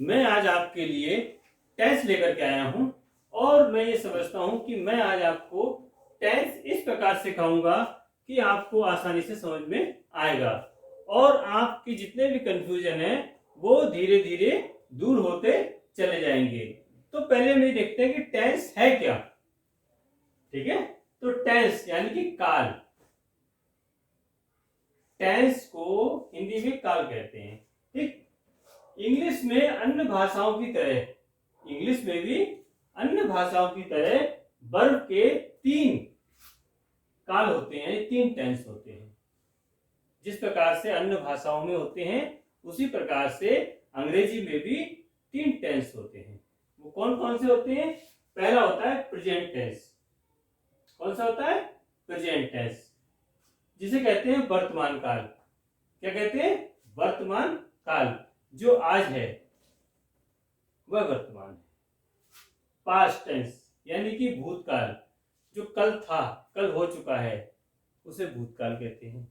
मैं आज आपके लिए टेंस लेकर के आया हूं और मैं ये समझता हूं कि मैं आज आपको टेंस इस प्रकार सिखाऊंगा कि आपको आसानी से समझ में आएगा और आपकी जितने भी कंफ्यूजन है वो धीरे धीरे दूर होते चले जाएंगे। तो पहले हम ये देखते हैं कि टेंस है क्या। ठीक है, तो टेंस यानी कि काल। टेंस को हिंदी में काल कहते हैं। ठीक, इंग्लिश में अन्य भाषाओं की तरह इंग्लिश में भी अन्य भाषाओं की तरह वर्ब के 3 काल होते हैं, 3 टेंस होते हैं। जिस प्रकार से अन्य भाषाओं में होते हैं उसी प्रकार से अंग्रेजी में भी 3 टेंस होते हैं। वो कौन कौन से होते हैं? पहला होता है प्रेजेंट टेंस। कौन सा होता है? प्रेजेंट टेंस, जिसे कहते हैं वर्तमान काल। क्या कहते हैं? वर्तमान काल। जो आज है वह वर्तमान है। पास्ट टेंस यानी कि भूतकाल, जो कल था, कल हो चुका है, उसे भूतकाल कहते हैं।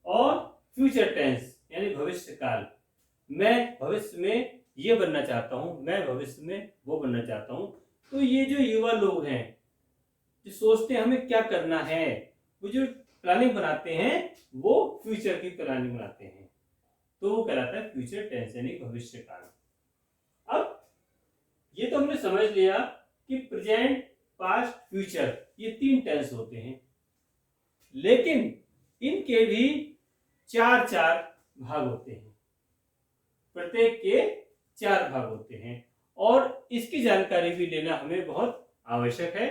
और फ्यूचर टेंस यानी भविष्य काल। मैं भविष्य में ये बनना चाहता हूं, मैं भविष्य में वो बनना चाहता हूं। तो ये जो युवा लोग हैं जो सोचते हैं हमें क्या करना है, वो जो प्लानिंग बनाते हैं वो फ्यूचर की प्लानिंग बनाते हैं, तो वो कहलाता है फ्यूचर टेंस यानी भविष्य काल। अब ये तो हमने समझ लिया कि प्रेजेंट, पास्ट, फ्यूचर ये 3 टेंस होते हैं, लेकिन इनके भी 4 भाग होते हैं। प्रत्येक के 4 भाग होते हैं और इसकी जानकारी भी लेना हमें बहुत आवश्यक है,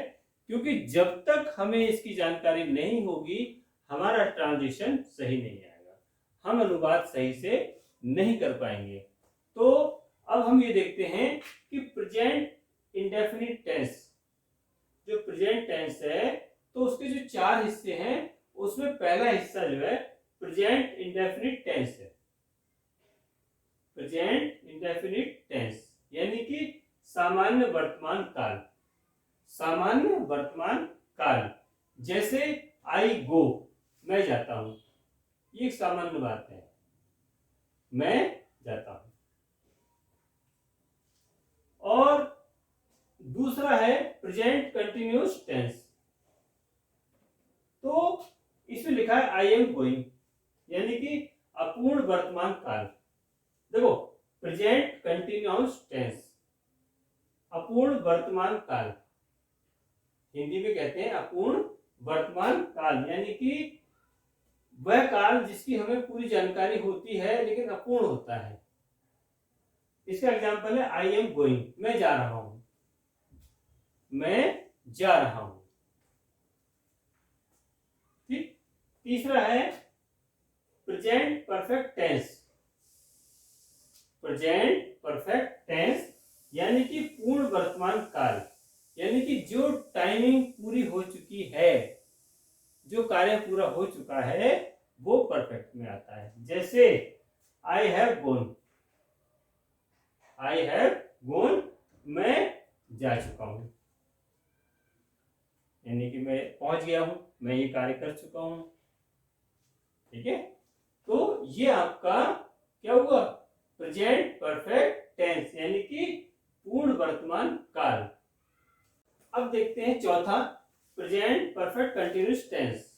क्योंकि जब तक हमें इसकी जानकारी नहीं होगी हमारा ट्रांजिशन सही नहीं आएगा, हम अनुवाद सही से नहीं कर पाएंगे। तो अब हम ये देखते हैं कि प्रेजेंट इंडेफिनिट टेंस, जो प्रेजेंट टेंस है, तो उसके जो 4 हिस्से हैं उसमें पहला हिस्सा जो है प्रेजेंट इंडेफिनिट टेंस है। प्रेजेंट इंडेफिनिट टेंस यानी कि सामान्य वर्तमान काल। सामान्य वर्तमान काल, जैसे आई गो, मैं जाता हूं, ये एक सामान्य बात है, मैं जाता हूं। और दूसरा है प्रेजेंट कंटिन्यूअस टेंस, तो इसमें लिखा है आई एम गोइंग, यानी कि अपूर्ण वर्तमान काल। देखो, प्रेजेंट कंटिन्यूअस टेंस, अपूर्ण वर्तमान काल, हिंदी में कहते हैं अपूर्ण वर्तमान काल, यानी कि वह काल जिसकी हमें पूरी जानकारी होती है लेकिन अपूर्ण होता है। इसका एग्जांपल है आई एम गोइंग, मैं जा रहा हूं, मैं जा रहा हूं। ठीक, तीसरा है present perfect tense. Present perfect tense यानी कि पूर्ण वर्तमान काल, यानी कि जो टाइमिंग पूरी हो चुकी है, जो कार्य पूरा हो चुका है वो परफेक्ट में आता है। जैसे I have gone, I have gone, मैं जा चुका हूं, यानी कि मैं पहुंच गया हूं, मैं ये कार्य कर चुका हूं। ठीक है, तो ये आपका क्या हुआ? प्रेजेंट परफेक्ट टेंस यानी कि पूर्ण वर्तमान काल। अब देखते हैं चौथा, प्रेजेंट परफेक्ट कंटिन्यूअस टेंस,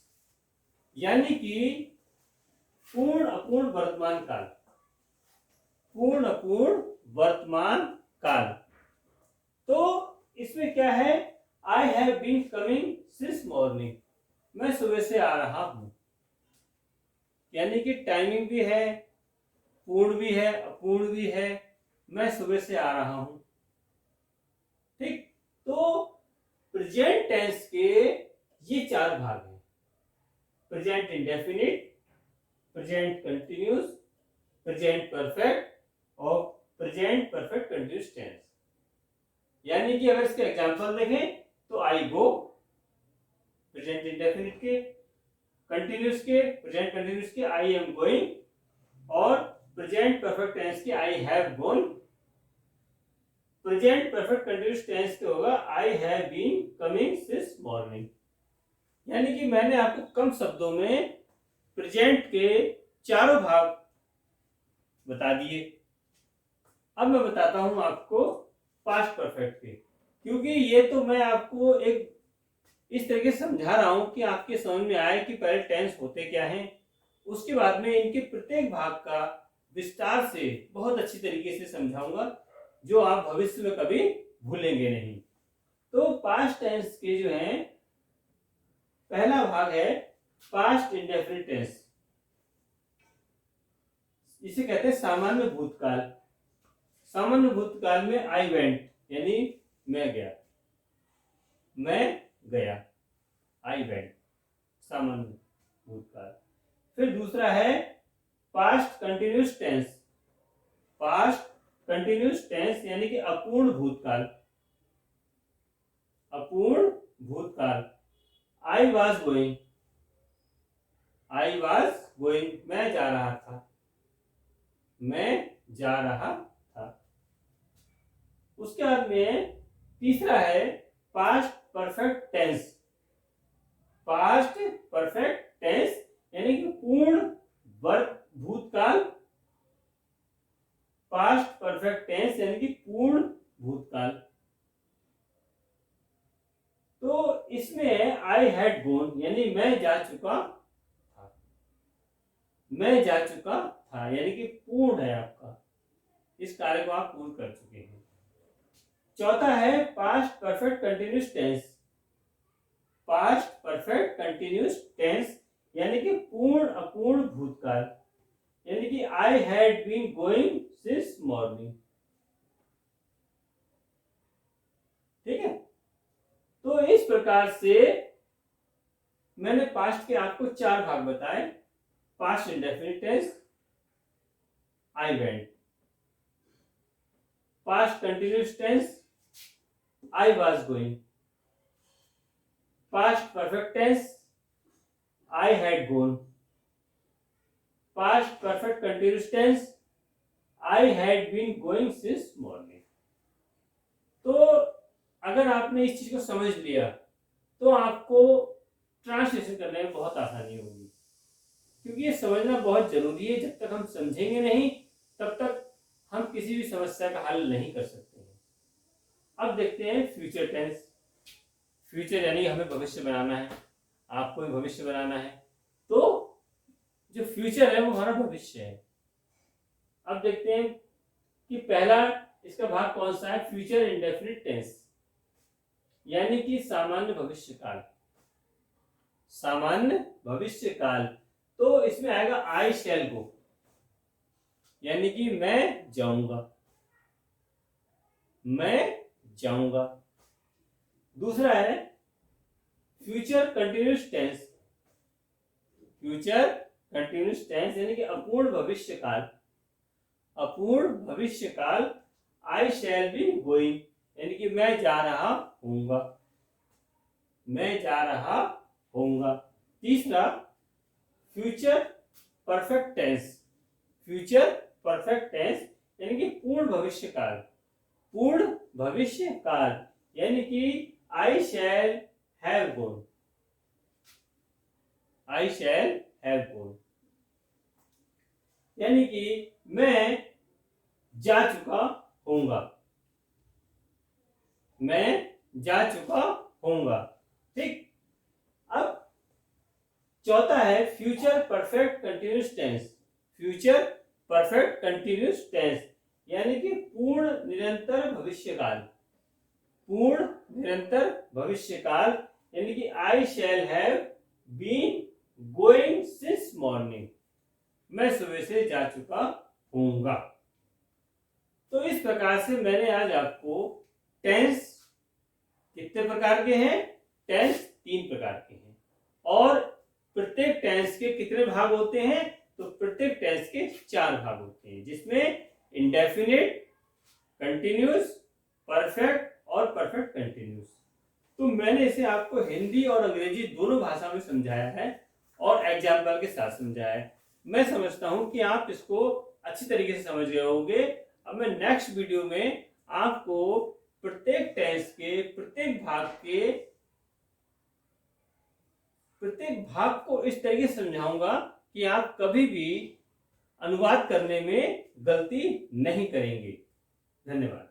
यानी कि पूर्ण अपूर्ण वर्तमान काल। पूर्ण अपूर्ण वर्तमान काल, तो इसमें क्या है? I have been coming since morning, मैं सुबह से आ रहा हूं, यानी कि टाइमिंग भी है, पूर्ण भी है, अपूर्ण भी है, मैं सुबह से आ रहा हूं। ठीक, तो प्रेजेंट टेंस के ये 4 भाग हैं, present indefinite, present continuous, present perfect और प्रेजेंट परफेक्ट कंटिन्यूअस टेंस। यानी कि अगर इसके एग्जांपल देखें तो आई गो प्रेजेंट इंडेफिनिट के, कंटिन्यूअस के, प्रेजेंट कंटिन्यूअस के आई एम गोइंग, और प्रेजेंट परफेक्ट टेंस के I have gone. Present perfect continuous tense के होगा I have been coming since morning. यानी कि मैंने आपको कम शब्दों में प्रेजेंट के 4 भाग बता दिए। अब मैं बताता हूं आपको पास्ट परफेक्ट के, क्योंकि ये तो मैं आपको एक इस तरीके से समझा रहा हूं कि आपके समझ में आए कि पहले टेंस होते क्या हैं, उसके बाद में इनके प्रत्येक भाग का विस्तार से बहुत अच्छी तरीके से समझाऊंगा, जो आप भविष्य में कभी भूलेंगे नहीं। तो पास्ट टेंस के जो हैं, पहला भाग है पास्ट इंडेफिनिट टेंस, इसे कहते हैं सामान्य भूतकाल। सामान्य भूतकाल में आई वेंट यानी मैं गया, मैं गया, आई वेंट, सामान्य भूतकाल। फिर दूसरा है past continuous tense. Past continuous tense यानी कि अपूर्ण भूतकाल, अपूर्ण भूतकाल। I was going, I was going, मैं जा रहा था, मैं जा रहा था। उसके बाद में तीसरा है past perfect tense. Past perfect tense यानी कि पूर्ण भूतकाल। पास्ट परफेक्ट टेंस यानी कि पूर्ण भूतकाल। तो इसमें आई हैड गॉन यानी मैं जा चुका था, मैं जा चुका था यानी कि पूर्ण है आपका, इस कार्य को आप पूर्ण कर चुके हैं। चौथा है past perfect continuous tense. Past perfect continuous tense यानी कि पूर्ण अपूर्ण भूतकाल, यानी कि I had been going since morning. ठीक है, तो इस प्रकार से मैंने पास्ट के आपको 4 भाग बताए। Past indefinite tense I went, past continuous tense I was going, past perfect tense I had gone, past perfect continuous tense I had been going since morning। तो अगर आपने इस चीज को समझ लिया तो आपको ट्रांसलेशन करने में बहुत आसानी होगी, क्योंकि ये समझना बहुत जरूरी है। जब तक हम समझेंगे नहीं तब तक हम किसी भी समस्या का हल नहीं कर सकते हैं। अब देखते हैं फ्यूचर टेंस। फ्यूचर यानी हमें भविष्य बनाना है, आपको भी भविष्य बनाना है, तो जो फ्यूचर है वो हमारा भविष्य है। अब देखते हैं कि पहला इसका भाग कौन सा है, फ्यूचर इंडेफिनिट टेंस यानी कि सामान्य भविष्य काल। सामान्य भविष्य काल, तो इसमें आएगा आई शैल गो यानी कि मैं जाऊंगा, मैं जाऊंगा। दूसरा है future continuous tense. Future continuous tense यानी कि अपूर्ण भविष्य काल। अपूर्ण भविष्य काल आई शैल बी गोइंग यानी कि मैं जा रहा हूंगा, मैं जा रहा हूंगा। तीसरा future perfect tense. Future perfect tense यानी कि पूर्ण भविष्य काल। पूर्ण भविष्य काल यानी कि I shall have gone, I shall have gone यानी कि मैं जा चुका होऊंगा, मैं जा चुका होऊंगा। ठीक, अब चौथा है future perfect continuous tense. Future perfect continuous tense यानी कि पूर्ण निरंतर भविष्य काल। पूर्ण निरंतर भविष्य काल यानी कि I shall have been going since morning, मैं सुबह से जा चुका हूंगा। तो इस प्रकार से मैंने आज आपको टेंस कितने प्रकार के हैं, टेंस 3 प्रकार के हैं, और प्रत्येक टेंस के कितने भाग होते हैं, तो प्रत्येक टेंस के 4 भाग होते हैं, जिसमें इंडेफिनिट, कंटिन्यूस, परफेक्ट और परफेक्ट कंटिन्यूस। तो मैंने इसे आपको हिंदी और अंग्रेजी दोनों भाषा में समझाया है और एग्जाम्पल के साथ समझाया है। मैं समझता हूं कि आप इसको अच्छी तरीके से समझ गए होंगे। अब मैं नेक्स्ट वीडियो में आपको प्रत्येक टेंस के प्रत्येक भाग को इस तरीके से समझाऊंगा कि आप कभी भी अनुवाद करने में गलती नहीं करेंगे। धन्यवाद।